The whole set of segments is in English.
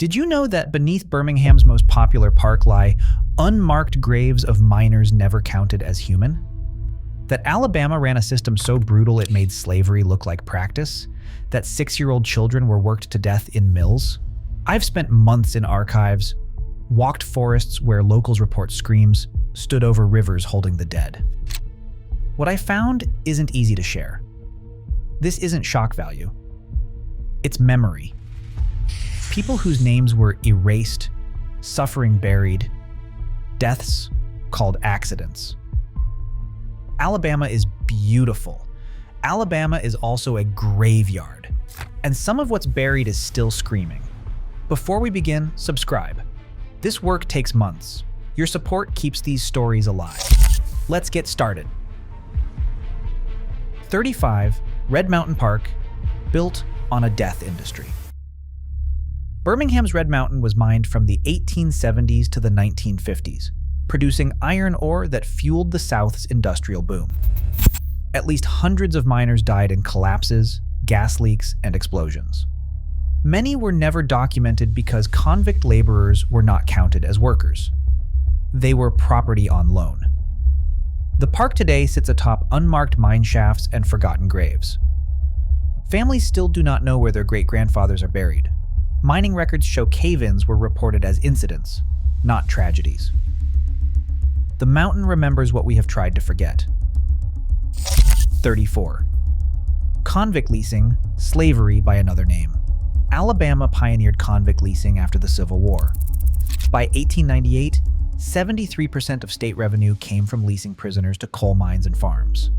Did you know that beneath Birmingham's most popular park lie unmarked graves of miners never counted as human? That Alabama ran a system so brutal it made slavery look like practice? That 6-year-old children were worked to death in mills? I've spent months in archives, walked forests where locals report screams, stood over rivers holding the dead. What I found isn't easy to share. This isn't shock value. It's memory. People whose names were erased, suffering buried, deaths called accidents. Alabama is beautiful. Alabama is also a graveyard, and some of what's buried is still screaming. Before we begin, subscribe. This work takes months. Your support keeps these stories alive. Let's get started. 35 Red Mountain Park, built on a death industry. Birmingham's Red Mountain was mined from the 1870s to the 1950s, producing iron ore that fueled the South's industrial boom. At least hundreds of miners died in collapses, gas leaks, and explosions. Many were never documented because convict laborers were not counted as workers. They were property on loan. The park today sits atop unmarked mine shafts and forgotten graves. Families still do not know where their great-grandfathers are buried. Mining records show cave-ins were reported as incidents, not tragedies. The mountain remembers what we have tried to forget. 34. Convict leasing, slavery by another name. Alabama pioneered convict leasing after the Civil War. By 1898, 73% of state revenue came from leasing prisoners to coal mines and farms.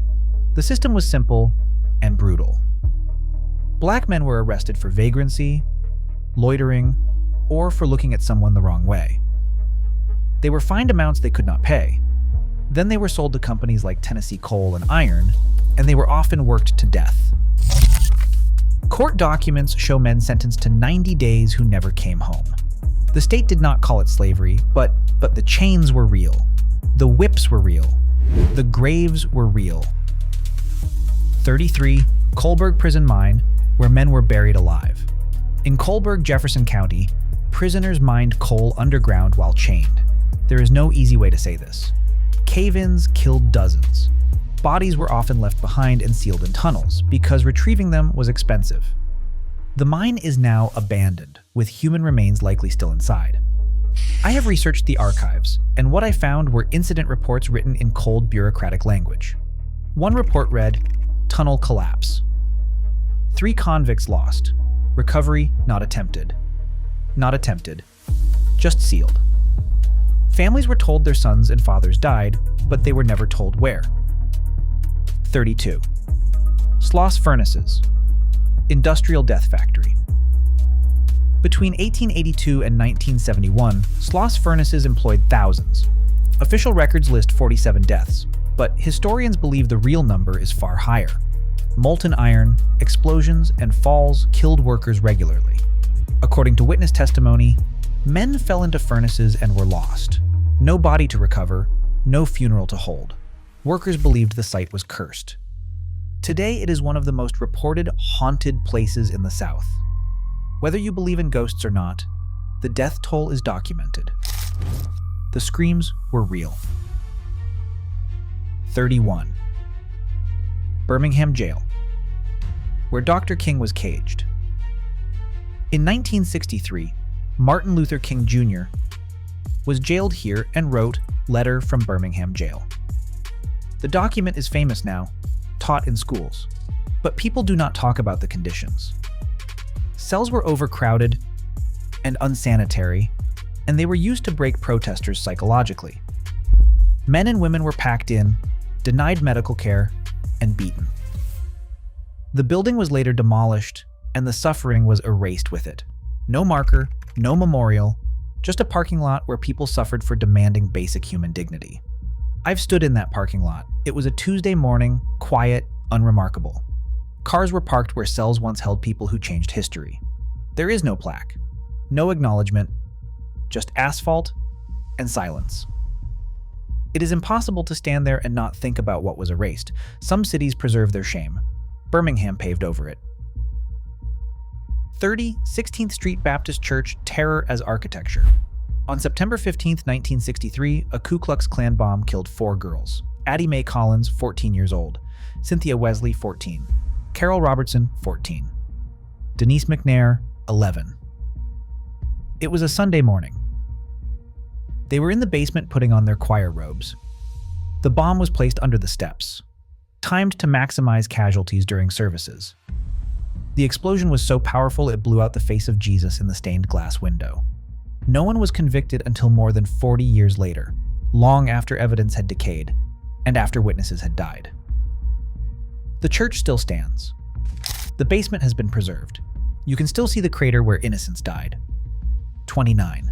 The system was simple and brutal. Black men were arrested for vagrancy, loitering, or for looking at someone the wrong way. They were fined amounts they could not pay. Then they were sold to companies like Tennessee Coal and Iron, and they were often worked to death. Court documents show men sentenced to 90 days who never came home. The state did not call it slavery, but the chains were real. The whips were real. The graves were real. 33. Coalburg Prison Mine, where men were buried alive. In Coalburg, Jefferson County, prisoners mined coal underground while chained. There is no easy way to say this. Cave-ins killed dozens. Bodies were often left behind and sealed in tunnels because retrieving them was expensive. The mine is now abandoned, with human remains likely still inside. I have researched the archives, and what I found were incident reports written in cold bureaucratic language. One report read, "Tunnel collapse. 3 convicts lost. Recovery not attempted. Not attempted. Just sealed." Families were told their sons and fathers died, but they were never told where. 32. Sloss Furnaces, industrial death factory. Between 1882 and 1971, Sloss Furnaces employed thousands. Official records list 47 deaths, but historians believe the real number is far higher. Molten iron, explosions, and falls killed workers regularly. According to witness testimony, men fell into furnaces and were lost. No body to recover, no funeral to hold. Workers believed the site was cursed. Today, it is one of the most reported haunted places in the South. Whether you believe in ghosts or not, the death toll is documented. The screams were real. 31. Birmingham Jail, where Dr. King was caged. In 1963, Martin Luther King Jr. was jailed here and wrote "Letter from Birmingham Jail." The document is famous now, taught in schools, but people do not talk about the conditions. Cells were overcrowded and unsanitary, and they were used to break protesters psychologically. Men and women were packed in, denied medical care, and beaten. The building was later demolished, and the suffering was erased with it. No marker, no memorial, just a parking lot where people suffered for demanding basic human dignity. I've stood in that parking lot. It was a Tuesday morning, quiet, unremarkable. Cars were parked where cells once held people who changed history. There is no plaque, no acknowledgement, just asphalt and silence. It is impossible to stand there and not think about what was erased. Some cities preserve their shame. Birmingham paved over it. 30, 16th Street Baptist Church, terror as architecture. On September 15, 1963, a Ku Klux Klan bomb killed 4 girls. Addie Mae Collins, 14 years old. Cynthia Wesley, 14. Carol Robertson, 14. Denise McNair, 11. It was a Sunday morning. They were in the basement putting on their choir robes. The bomb was placed under the steps, timed to maximize casualties during services. The explosion was so powerful it blew out the face of Jesus in the stained glass window. No one was convicted until more than 40 years later, long after evidence had decayed and after witnesses had died. The church still stands. The basement has been preserved. You can still see the crater where innocents died. 29.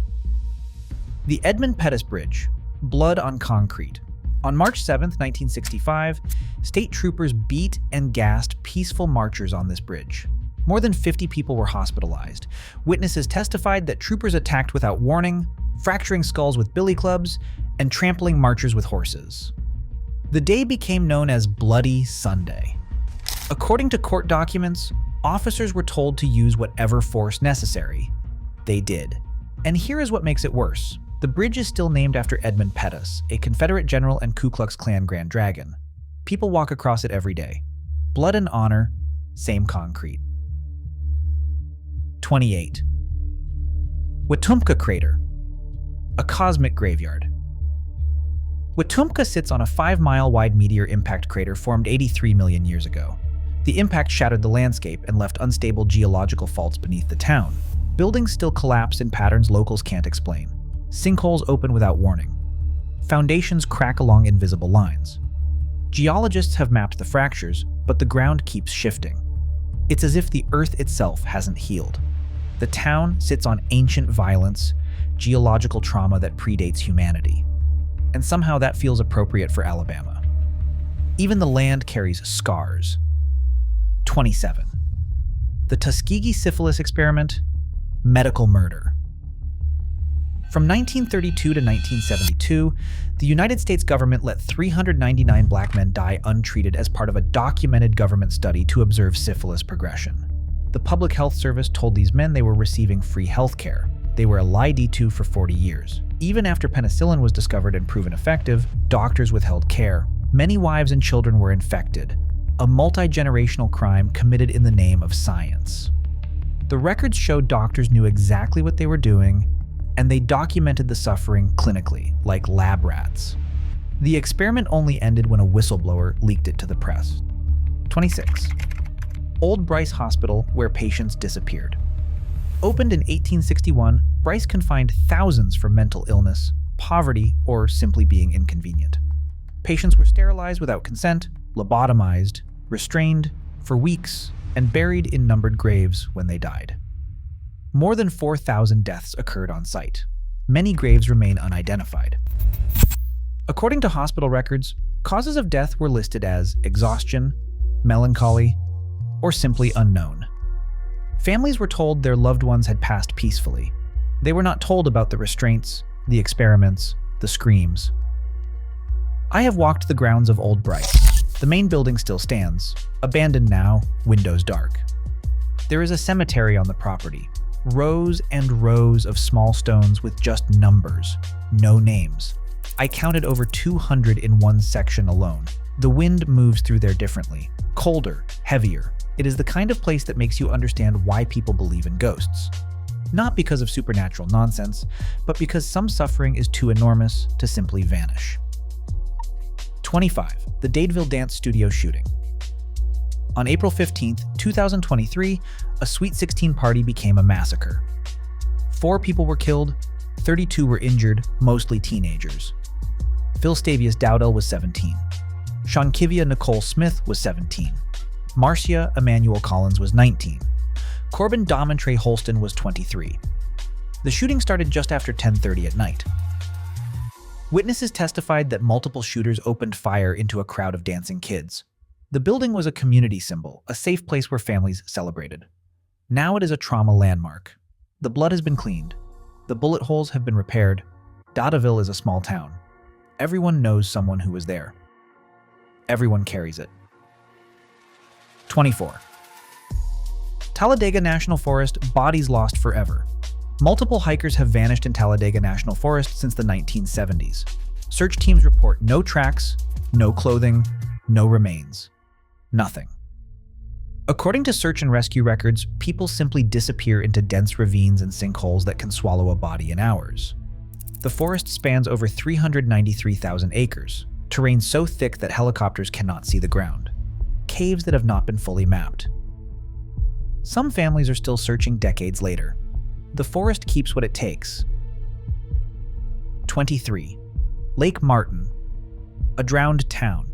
The Edmund Pettus Bridge, blood on concrete. On March 7, 1965, state troopers beat and gassed peaceful marchers on this bridge. More than 50 people were hospitalized. Witnesses testified that troopers attacked without warning, fracturing skulls with billy clubs, and trampling marchers with horses. The day became known as Bloody Sunday. According to court documents, officers were told to use whatever force necessary. They did. And here is what makes it worse. The bridge is still named after Edmund Pettus, a Confederate general and Ku Klux Klan Grand Dragon. People walk across it every day. Blood and honor, same concrete. 28. Wetumpka Crater, a cosmic graveyard. Wetumpka sits on a 5-mile-wide meteor impact crater formed 83 million years ago. The impact shattered the landscape and left unstable geological faults beneath the town. Buildings still collapse in patterns locals can't explain. Sinkholes open without warning. Foundations crack along invisible lines. Geologists have mapped the fractures, but the ground keeps shifting. It's as if the earth itself hasn't healed. The town sits on ancient violence, geological trauma that predates humanity. And somehow that feels appropriate for Alabama. Even the land carries scars. 27. The Tuskegee syphilis experiment, medical murder. From 1932 to 1972, the United States government let 399 black men die untreated as part of a documented government study to observe syphilis progression. The Public Health Service told these men they were receiving free health care. They were a lie-D for 40 years. Even after penicillin was discovered and proven effective, doctors withheld care. Many wives and children were infected. A multi-generational crime committed in the name of science. The records showed doctors knew exactly what they were doing, and they documented the suffering clinically, like lab rats. The experiment only ended when a whistleblower leaked it to the press. 26. Old Bryce Hospital, where patients disappeared. Opened in 1861, Bryce confined thousands for mental illness, poverty, or simply being inconvenient. Patients were sterilized without consent, lobotomized, restrained for weeks, and buried in numbered graves when they died. More than 4,000 deaths occurred on site. Many graves remain unidentified. According to hospital records, causes of death were listed as exhaustion, melancholy, or simply unknown. Families were told their loved ones had passed peacefully. They were not told about the restraints, the experiments, the screams. I have walked the grounds of Old Bryce. The main building still stands, abandoned now, windows dark. There is a cemetery on the property. Rows and rows of small stones with just numbers, no names. I counted over 200 in one section alone. The wind moves through there differently, colder, heavier. It is the kind of place that makes you understand why people believe in ghosts. Not because of supernatural nonsense, but because some suffering is too enormous to simply vanish. 25. The Dadeville Dance Studio shooting. On April 15, 2023, a Sweet 16 party became a massacre. 4 people were killed, 32 were injured, mostly teenagers. Phil Stavius Dowdell was 17. Shankivia Nicole Smith was 17. Marcia Emmanuel Collins was 19. Corbin Domentre Holston was 23. The shooting started just after 10:30 at night. Witnesses testified that multiple shooters opened fire into a crowd of dancing kids. The building was a community symbol, a safe place where families celebrated. Now it is a trauma landmark. The blood has been cleaned. The bullet holes have been repaired. Dadeville is a small town. Everyone knows someone who was there. Everyone carries it. 24. Talladega National Forest, bodies lost forever. Multiple hikers have vanished in Talladega National Forest since the 1970s. Search teams report no tracks, no clothing, no remains. Nothing. According to search and rescue records, people simply disappear into dense ravines and sinkholes that can swallow a body in hours. The forest spans over 393,000 acres, terrain so thick that helicopters cannot see the ground. Caves that have not been fully mapped. Some families are still searching decades later. The forest keeps what it takes. 23. Lake Martin, a drowned town.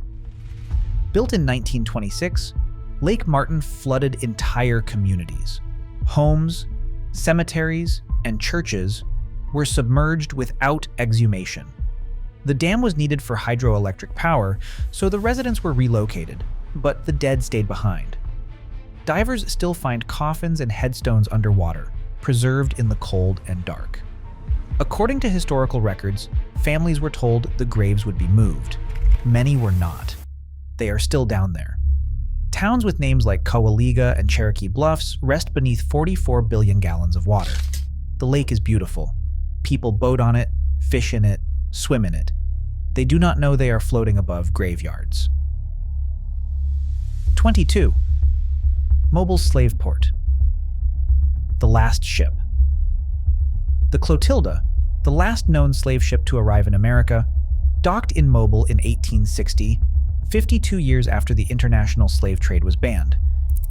Built in 1926, Lake Martin flooded entire communities. Homes, cemeteries, and churches were submerged without exhumation. The dam was needed for hydroelectric power, so the residents were relocated, but the dead stayed behind. Divers still find coffins and headstones underwater, preserved in the cold and dark. According to historical records, families were told the graves would be moved. Many were not. They are still down there. Towns with names like Coahuila and Cherokee Bluffs rest beneath 44 billion gallons of water. The lake is beautiful. People boat on it, fish in it, swim in it. They do not know they are floating above graveyards. 22. Mobil's slave port. The last ship. The Clotilda, the last known slave ship to arrive in America, docked in Mobile in 1860, 52 years after the international slave trade was banned.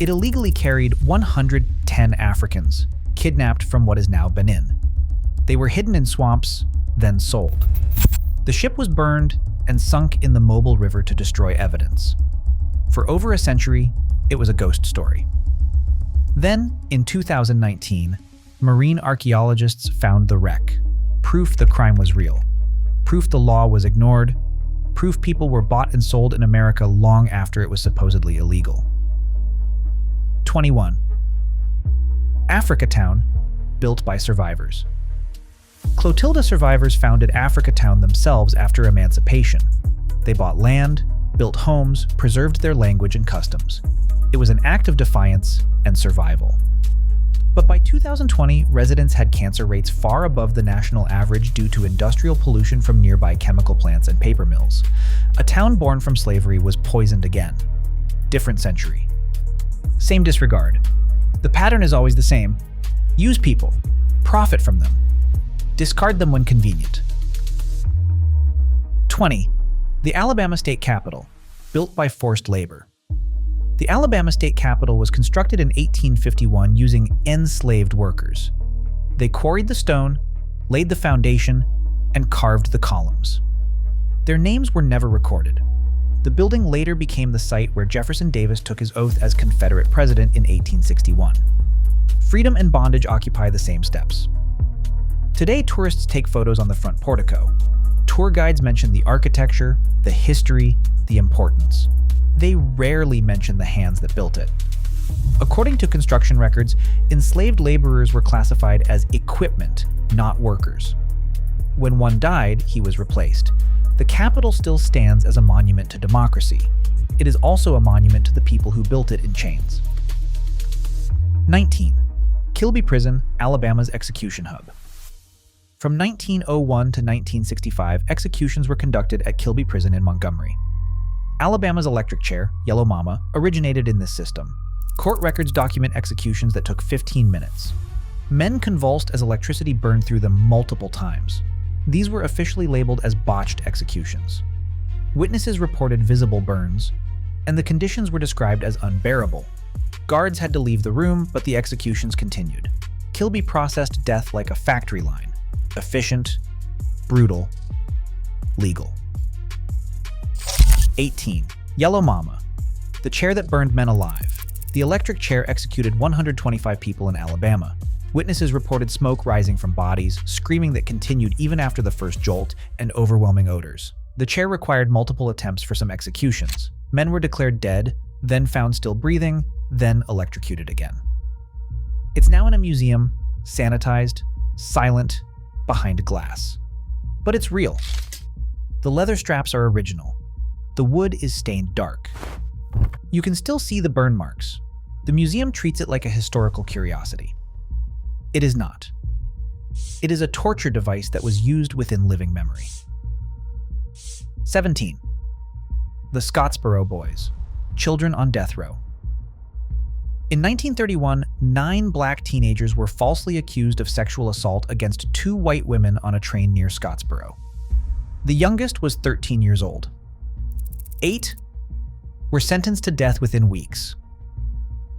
It illegally carried 110 Africans, kidnapped from what is now Benin. They were hidden in swamps, then sold. The ship was burned and sunk in the Mobile River to destroy evidence. For over a century, it was a ghost story. Then, in 2019, marine archaeologists found the wreck. Proof the crime was real. Proof the law was ignored. Proof people were bought and sold in America long after it was supposedly illegal. 21. Africa Town, built by survivors. Clotilda survivors founded Africa Town themselves after emancipation. They bought land, built homes, preserved their language and customs. It was an act of defiance and survival. But by 2020, residents had cancer rates far above the national average due to industrial pollution from nearby chemical plants and paper mills. A town born from slavery was poisoned again. Different century. Same disregard. The pattern is always the same. Use people. Profit from them. Discard them when convenient. 20. The Alabama State Capitol, built by forced labor. The Alabama State Capitol was constructed in 1851 using enslaved workers. They quarried the stone, laid the foundation, and carved the columns. Their names were never recorded. The building later became the site where Jefferson Davis took his oath as Confederate president in 1861. Freedom and bondage occupy the same steps. Today, tourists take photos on the front portico. Tour guides mention the architecture, the history, the importance. They rarely mention the hands that built it. According to construction records, enslaved laborers were classified as equipment, not workers. When one died, he was replaced. The Capitol still stands as a monument to democracy. It is also a monument to the people who built it in chains. 19. Kilby Prison, Alabama's execution hub. From 1901 to 1965, executions were conducted at Kilby Prison in Montgomery. Alabama's electric chair, Yellow Mama, originated in this system. Court records document executions that took 15 minutes. Men convulsed as electricity burned through them multiple times. These were officially labeled as botched executions. Witnesses reported visible burns, and the conditions were described as unbearable. Guards had to leave the room, but the executions continued. Kilby processed death like a factory line. Efficient, brutal, legal. 18. Yellow Mama, the chair that burned men alive. The electric chair executed 125 people in Alabama. Witnesses reported smoke rising from bodies, screaming that continued even after the first jolt, and overwhelming odors. The chair required multiple attempts for some executions. Men were declared dead, then found still breathing, then electrocuted again. It's now in a museum, sanitized, silent, behind glass. But it's real. The leather straps are original. The wood is stained dark. You can still see the burn marks. The museum treats it like a historical curiosity. It is not. It is a torture device that was used within living memory. 17. The Scottsboro Boys, children on death row. In 1931, 9 black teenagers were falsely accused of sexual assault against 2 white women on a train near Scottsboro. The youngest was 13 years old. 8 were sentenced to death within weeks.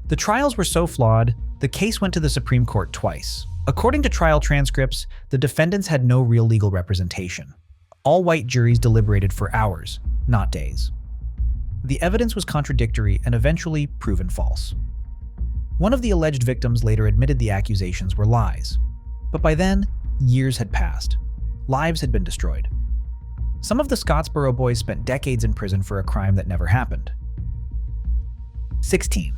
The trials were so flawed, the case went to the Supreme Court twice. According to trial transcripts, the defendants had no real legal representation. All white juries deliberated for hours, not days. The evidence was contradictory and eventually proven false. One of the alleged victims later admitted the accusations were lies. But by then, years had passed. Lives had been destroyed. Some of the Scottsboro boys spent decades in prison for a crime that never happened. 16.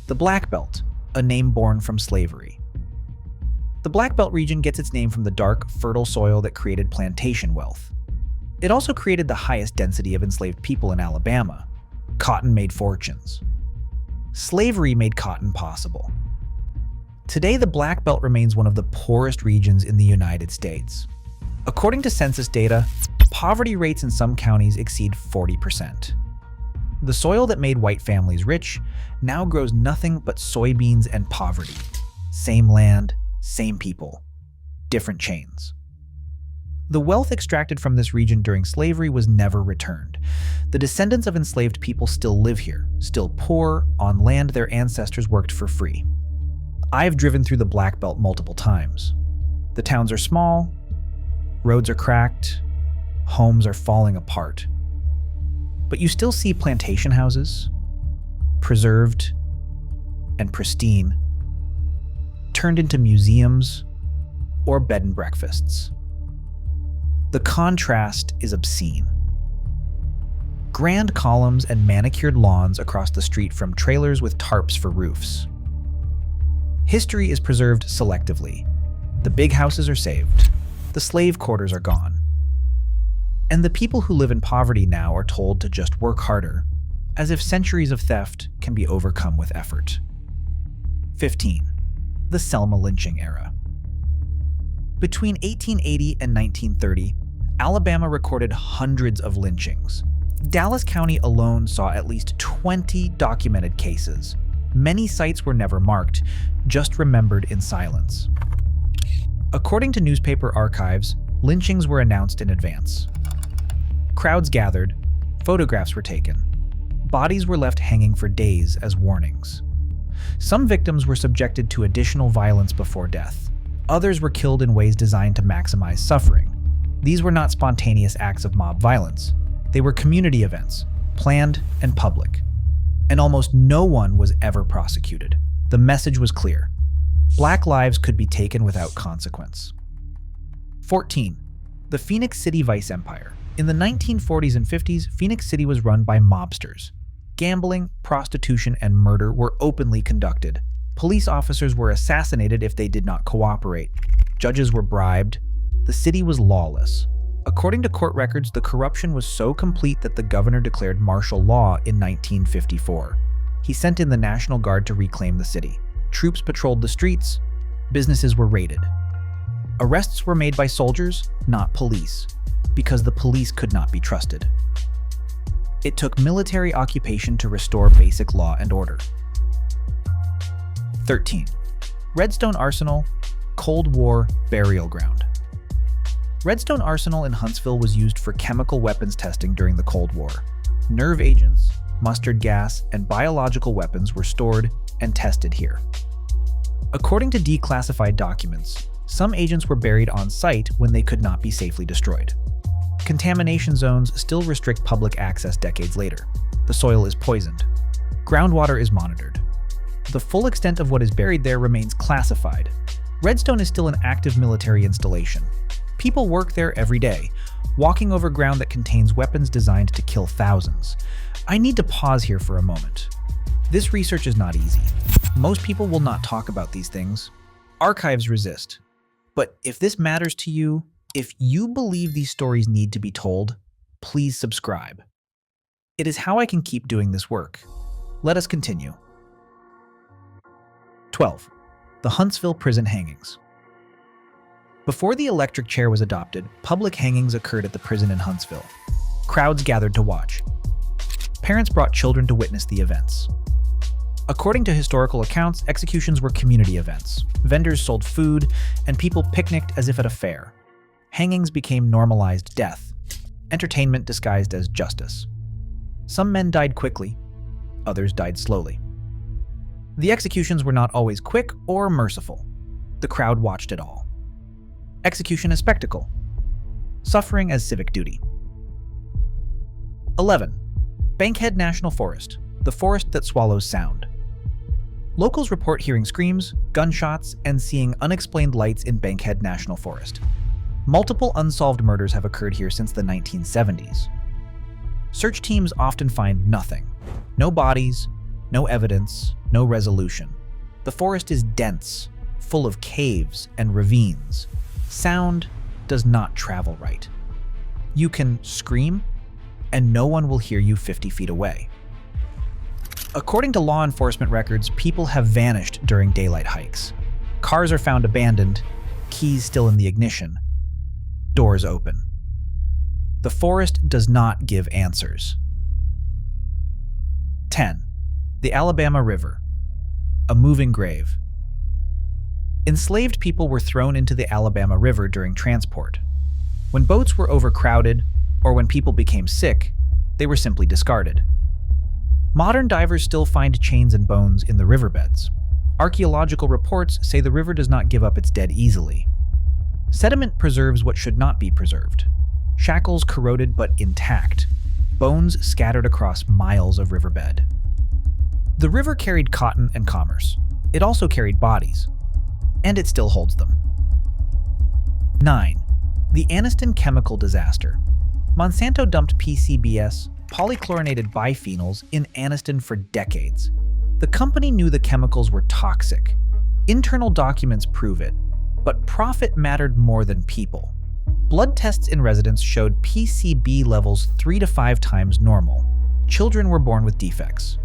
The Black Belt, a name born from slavery. The Black Belt region gets its name from the dark, fertile soil that created plantation wealth. It also created the highest density of enslaved people in Alabama. Cotton made fortunes. Slavery made cotton possible. Today, the Black Belt remains one of the poorest regions in the United States. According to census data, poverty rates in some counties exceed 40%. The soil that made white families rich now grows nothing but soybeans and poverty. Same land, same people, different chains. The wealth extracted from this region during slavery was never returned. The descendants of enslaved people still live here, still poor, on land their ancestors worked for free. I've driven through the Black Belt multiple times. The towns are small, roads are cracked, homes are falling apart. But you still see plantation houses, preserved and pristine, turned into museums or bed and breakfasts. The contrast is obscene. Grand columns and manicured lawns across the street from trailers with tarps for roofs. History is preserved selectively. The big houses are saved. The slave quarters are gone. And the people who live in poverty now are told to just work harder, as if centuries of theft can be overcome with effort. 15. The Selma lynching era. Between 1880 and 1930, Alabama recorded hundreds of lynchings. Dallas County alone saw at least 20 documented cases. Many sites were never marked, just remembered in silence. According to newspaper archives, lynchings were announced in advance. Crowds gathered, photographs were taken. Bodies were left hanging for days as warnings. Some victims were subjected to additional violence before death. Others were killed in ways designed to maximize suffering. These were not spontaneous acts of mob violence. They were community events, planned and public. And almost no one was ever prosecuted. The message was clear. Black lives could be taken without consequence. 14. The Phoenix City Vice Empire. In the 1940s and 50s, Phoenix City was run by mobsters. Gambling, prostitution, and murder were openly conducted. Police officers were assassinated if they did not cooperate. Judges were bribed. The city was lawless. According to court records, the corruption was so complete that the governor declared martial law in 1954. He sent in the National Guard to reclaim the city. Troops patrolled the streets. Businesses were raided. Arrests were made by soldiers, not police, because the police could not be trusted. It took military occupation to restore basic law and order. 13. Redstone Arsenal, Cold War burial ground. Redstone Arsenal in Huntsville was used for chemical weapons testing during the Cold War. Nerve agents, mustard gas, and biological weapons were stored and tested here. According to declassified documents, some agents were buried on site when they could not be safely destroyed. Contamination zones still restrict public access decades later. The soil is poisoned. Groundwater is monitored. The full extent of what is buried there remains classified. Redstone is still an active military installation. People work there every day, walking over ground that contains weapons designed to kill thousands. I need to pause here for a moment. This research is not easy. Most people will not talk about these things. Archives resist. But if this matters to you, if you believe these stories need to be told, please subscribe. It is how I can keep doing this work. Let us continue. 12. The Huntsville prison hangings. Before the electric chair was adopted, public hangings occurred at the prison in Huntsville. Crowds gathered to watch. Parents brought children to witness the events. According to historical accounts, executions were community events. Vendors sold food, and people picnicked as if at a fair. Hangings became normalized death, entertainment disguised as justice. Some men died quickly, others died slowly. The executions were not always quick or merciful. The crowd watched it all. Execution as spectacle. Suffering as civic duty. 11. Bankhead National Forest, the forest that swallows sound. Locals report hearing screams, gunshots, and seeing unexplained lights in Bankhead National Forest. Multiple unsolved murders have occurred here since the 1970s. Search teams often find nothing. No bodies, no evidence, no resolution. The forest is dense, full of caves and ravines. Sound does not travel right. You can scream, and no one will hear you 50 feet away. According to law enforcement records, people have vanished during daylight hikes. Cars are found abandoned, keys still in the ignition, doors open. The forest does not give answers. 10. The Alabama River, a moving grave. Enslaved people were thrown into the Alabama River during transport. When boats were overcrowded, or when people became sick, they were simply discarded. Modern divers still find chains and bones in the riverbeds. Archaeological reports say the river does not give up its dead easily. Sediment preserves what should not be preserved. Shackles corroded but intact. Bones scattered across miles of riverbed. The river carried cotton and commerce. It also carried bodies. And it still holds them. 9. The Anniston chemical disaster. Monsanto dumped PCBs, polychlorinated biphenyls, in Anniston for decades. The company knew the chemicals were toxic. Internal documents prove it, but profit mattered more than people. Blood tests in residents showed PCB levels 3 to 5 times normal. Children were born with defects.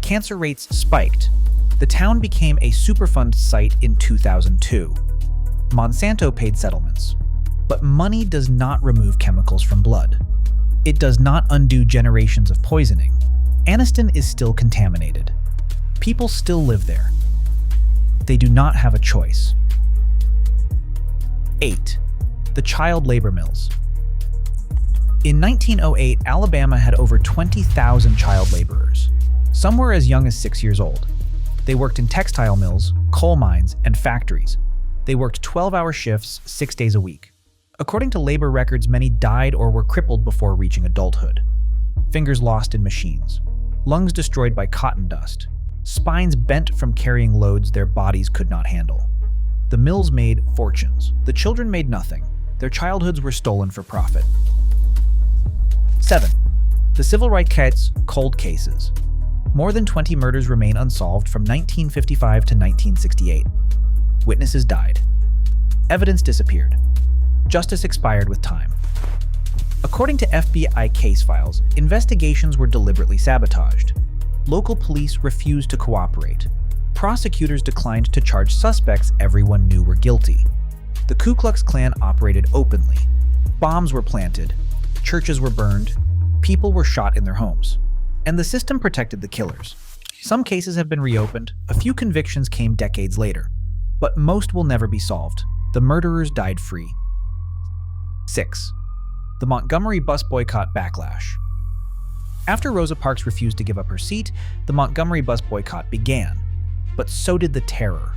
Cancer rates spiked. The town became a Superfund site in 2002. Monsanto paid settlements. But money does not remove chemicals from blood. It does not undo generations of poisoning. Anniston is still contaminated. People still live there. They do not have a choice. 8. The child labor mills. In 1908, Alabama had over 20,000 child laborers. Some were as young as 6 years old. They worked in textile mills, coal mines, and factories. They worked 12-hour shifts 6 days a week. According to labor records, many died or were crippled before reaching adulthood. Fingers lost in machines. Lungs destroyed by cotton dust. Spines bent from carrying loads their bodies could not handle. The mills made fortunes. The children made nothing. Their childhoods were stolen for profit. 7. The Civil Rights cold cases. More than 20 murders remain unsolved from 1955 to 1968. Witnesses died. Evidence disappeared. Justice expired with time. According to FBI case files, investigations were deliberately sabotaged. Local police refused to cooperate. Prosecutors declined to charge suspects everyone knew were guilty. The Ku Klux Klan operated openly. Bombs were planted. Churches were burned. People were shot in their homes. And the system protected the killers. Some cases have been reopened. A few convictions came decades later. But most will never be solved. The murderers died free. 6. The Montgomery bus boycott backlash. After Rosa Parks refused to give up her seat, the Montgomery bus boycott began. But so did the terror.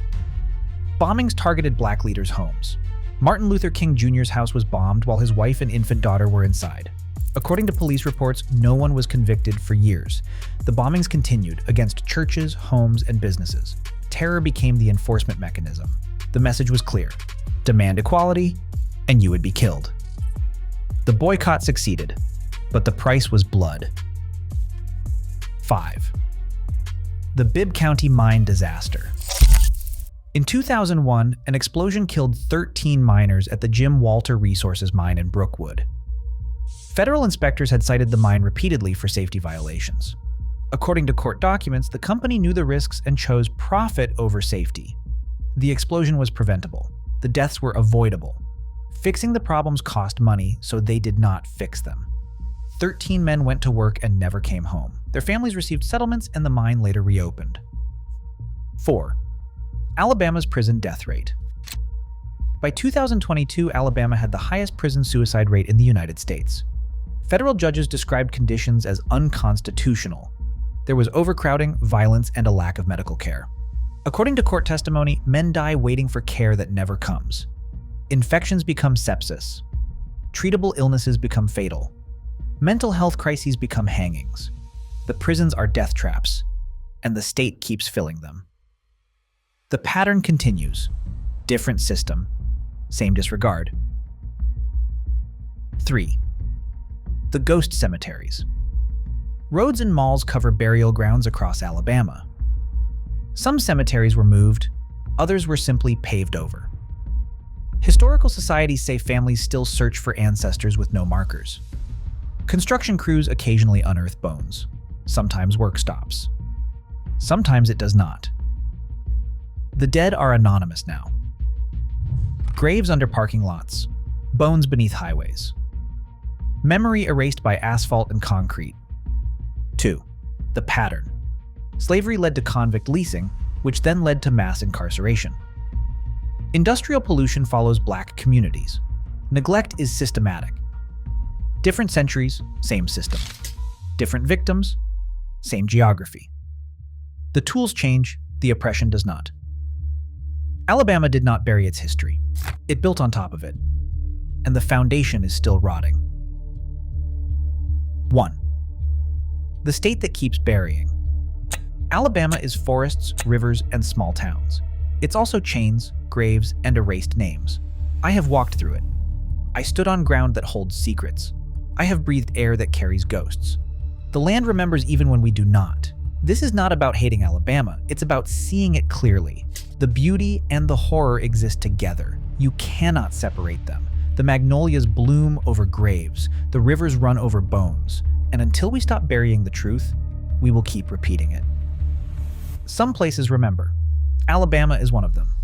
Bombings targeted black leaders' homes. Martin Luther King Jr.'s house was bombed while his wife and infant daughter were inside. According to police reports, no one was convicted for years. The bombings continued against churches, homes, and businesses. Terror became the enforcement mechanism. The message was clear: demand equality, and you would be killed. The boycott succeeded, but the price was blood. 5. The Bibb County mine disaster. In 2001, an explosion killed 13 miners at the Jim Walter Resources mine in Brookwood. Federal inspectors had cited the mine repeatedly for safety violations. According to court documents, the company knew the risks and chose profit over safety. The explosion was preventable. The deaths were avoidable. Fixing the problems cost money, so they did not fix them. 13 men went to work and never came home. Their families received settlements and the mine later reopened. 4. Alabama's prison death rate. By 2022, Alabama had the highest prison suicide rate in the United States. Federal judges described conditions as unconstitutional. There was overcrowding, violence, and a lack of medical care. According to court testimony, men die waiting for care that never comes. Infections become sepsis. Treatable illnesses become fatal. Mental health crises become hangings. The prisons are death traps, and the state keeps filling them. The pattern continues. Different system, same disregard. 3. The ghost cemeteries. Roads and malls cover burial grounds across Alabama. Some cemeteries were moved, others were simply paved over. Historical societies say families still search for ancestors with no markers. Construction crews occasionally unearth bones. Sometimes work stops. Sometimes it does not. The dead are anonymous now. Graves under parking lots. Bones beneath highways. Memory erased by asphalt and concrete. 2. The pattern. Slavery led to convict leasing, which then led to mass incarceration. Industrial pollution follows black communities. Neglect is systematic. Different centuries, same system. Different victims, same geography. The tools change, the oppression does not. Alabama did not bury its history. It built on top of it, and the foundation is still rotting. 1. The state that keeps burying. Alabama is forests, rivers, and small towns. It's also chains, graves, and erased names. I have walked through it. I stood on ground that holds secrets. I have breathed air that carries ghosts. The land remembers even when we do not. This is not about hating Alabama, it's about seeing it clearly. The beauty and the horror exist together. You cannot separate them. The magnolias bloom over graves, the rivers run over bones, and until we stop burying the truth, we will keep repeating it. Some places remember. Alabama is one of them.